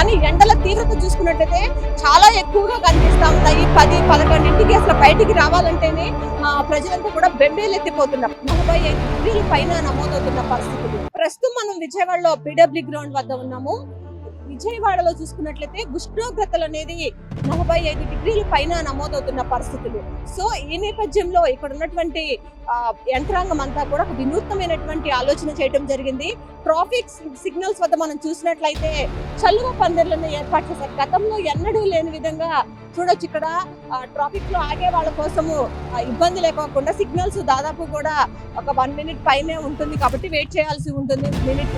కానీ ఎండల తీవ్రత చూసుకున్నట్లయితే చాలా ఎక్కువగా కనిపిస్తా ఉన్నాయి. 10-11 అసలు బయటికి రావాలంటేనే ప్రజలంతా కూడా బెంబేలెత్తిపోతున్నారు. 45 డిగ్రీల పైన నమోదవుతున్న పరిస్థితులు. ప్రస్తుతం మనం విజయవాడలో పిడబ్ల్యూ గ్రౌండ్ వద్ద ఉన్నాము. విజయవాడలో చూసుకున్నట్లయితే ఉష్ణోగ్రతలు అనేది 45 డిగ్రీల పైన నమోదవుతున్న పరిస్థితులు. సో ఈ నేపథ్యంలో ఇక్కడ ఉన్నటువంటి యంత్రాంగం అంతా కూడా ఒక వినూత్నమైనటువంటి ఆలోచన చేయడం జరిగింది. ట్రాఫిక్ సిగ్నల్స్ వద్ద మనం చూసినట్లయితే చలువ పందిర్లను ఏర్పాటు చేశారు. గతంలో ఎన్నడూ లేని విధంగా చూడొచ్చు. ఇక్కడ ట్రాఫిక్ లో ఆగే వాళ్ళ కోసము ఇబ్బంది లేకోకుండా సిగ్నల్స్ దాదాపు కూడా ఒక 1 మినిట్ పైనే ఉంటుంది కాబట్టి వెయిట్ చేయాల్సి ఉంటుంది. 1 మినిట్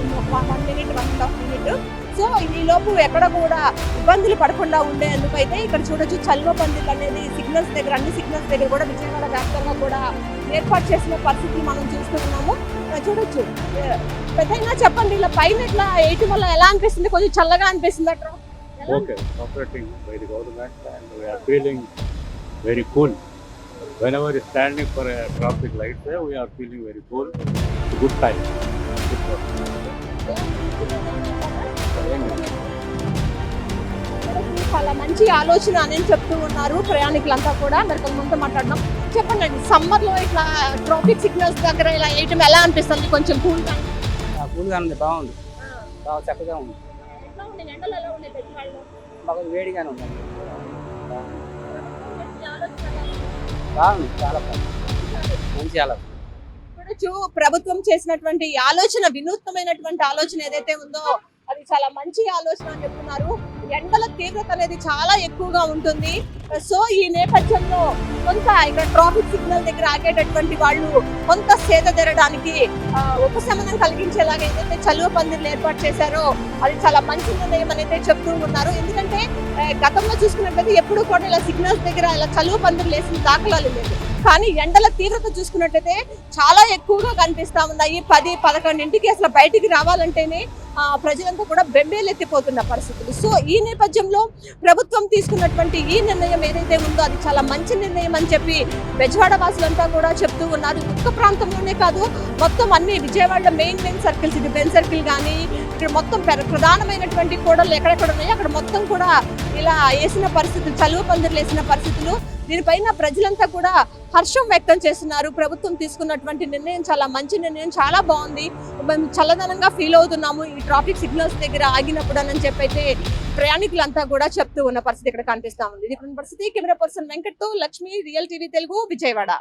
1.5 మినిట్. సో ఈ లోపు ఎక్కడ కూడా ఇబ్బందులు పడకుండా ఉండేందుకు అయితే ఇక్కడ చూడొచ్చు చల్వ పందిర్లు అనేది సిగ్నల్స్ దగ్గర, అన్ని సిగ్నల్స్ దగ్గర కూడా విజయవాడ వ్యాప్తంగా కూడా ఏర్పాటు చేసిన పరిస్థితులు మనం చూస్తున్నాము. చూడొచ్చు. పెద్దగా చెప్పండి, ఇలా పైన ఇట్లా వేయటం వల్ల ఎలా అనిపిస్తుంది? కొంచెం చల్లగా అనిపిస్తుంది అట్లా. Okay, operating by the government and we are feeling very cool. Whenever we are standing for a traffic light, we are feeling very cool. It's a good time. చాలా మంచి ఆలోచన అని చెప్తూ ఉన్నారు ప్రయాణికులంతా కూడా. మరి కొంతమంది మాట్లాడడం చెప్పండి. సమ్మర్ లో ఇట్లా ట్రాఫిక్ సిగ్నల్స్ దగ్గర ఇలా వేయటం ఎలా అనిపిస్తుంది? కొంచెం కూల్ గా ఉంది, బాగుంది, బాగా చక్కగా ఉంది. బాగా వేడిగానే ఉంది, బాగుంది, చాలా మంచి ఆలోచన. ప్రభుత్వం చేసినటువంటి ఆలోచన, వినూత్నమైనటువంటి ఆలోచన ఏదైతే ఉందో అది చాలా మంచి ఆలోచన అని చెప్తున్నారు. ఎండల తీవ్రత అనేది చాలా ఎక్కువగా ఉంటుంది. సో ఈ నేపథ్యంలో కొంత ఇక్కడ ట్రాఫిక్ సిగ్నల్ దగ్గర ఆగేటటువంటి వాళ్ళు కొంత సేద తీరడానికి ఉపశమనం కలిగించేలాగా ఏదైతే చలువ పందిర్లు ఏర్పాటు చేశారో అది చాలా మంచి నిర్ణయం అనేది చెప్తూ ఉన్నారు. ఎందుకంటే గతంలో చూసుకున్నట్లయితే ఎప్పుడు కూడా ఇలా సిగ్నల్స్ దగ్గర ఇలా చలువ పందిర్లు వేసిన దాఖలాలు లేదు. కానీ ఎండల తీవ్రత చూసుకున్నట్లయితే చాలా ఎక్కువగా కనిపిస్తా ఉన్నాయి. 10-11 అసలు బయటికి రావాలంటేనే ప్రజలంతా కూడా బెంబేలెత్తిపోతున్న పరిస్థితులు. సో ఈ నేపథ్యంలో ప్రభుత్వం తీసుకున్నటువంటి ఈ నిర్ణయం ఏదైతే ఉందో అది చాలా మంచి నిర్ణయం అని చెప్పి బెజవాడ వాసులంతా కూడా చెప్తూ ఉన్నారు. ఒక్క ప్రాంతంలోనే కాదు, మొత్తం అన్ని విజయవాడ మెయిన్ సర్కిల్స్, ఇది బెన్ సర్కిల్ కానీ ఇక్కడ మొత్తం ప్రధానమైనటువంటి కూడలు ఎక్కడెక్కడ ఉన్నాయో అక్కడ మొత్తం కూడా ఇలా వేసిన పరిస్థితులు, చలువ పందిర్లు వేసిన పరిస్థితులు. దీనిపైన ప్రజలంతా కూడా హర్షం వ్యక్తం చేస్తున్నారు. ప్రభుత్వం తీసుకున్నటువంటి నిర్ణయం చాలా మంచి నిర్ణయం, చాలా బాగుంది, మేము చల్లదనంగా ఫీల్ అవుతున్నాము ఈ ట్రాఫిక్ సిగ్నల్స్ దగ్గర ఆగినప్పుడు అని చెప్పైతే ప్రయాణికులంతా కూడా చెప్తూ ఉన్న పరిస్థితి ఇక్కడ కనిపిస్తా ఉంది. ఇది పరిస్థితి. కెమెరా పర్సన్ వెంకట్తో లక్ష్మి, రియల్ టీవీ తెలుగు, విజయవాడ.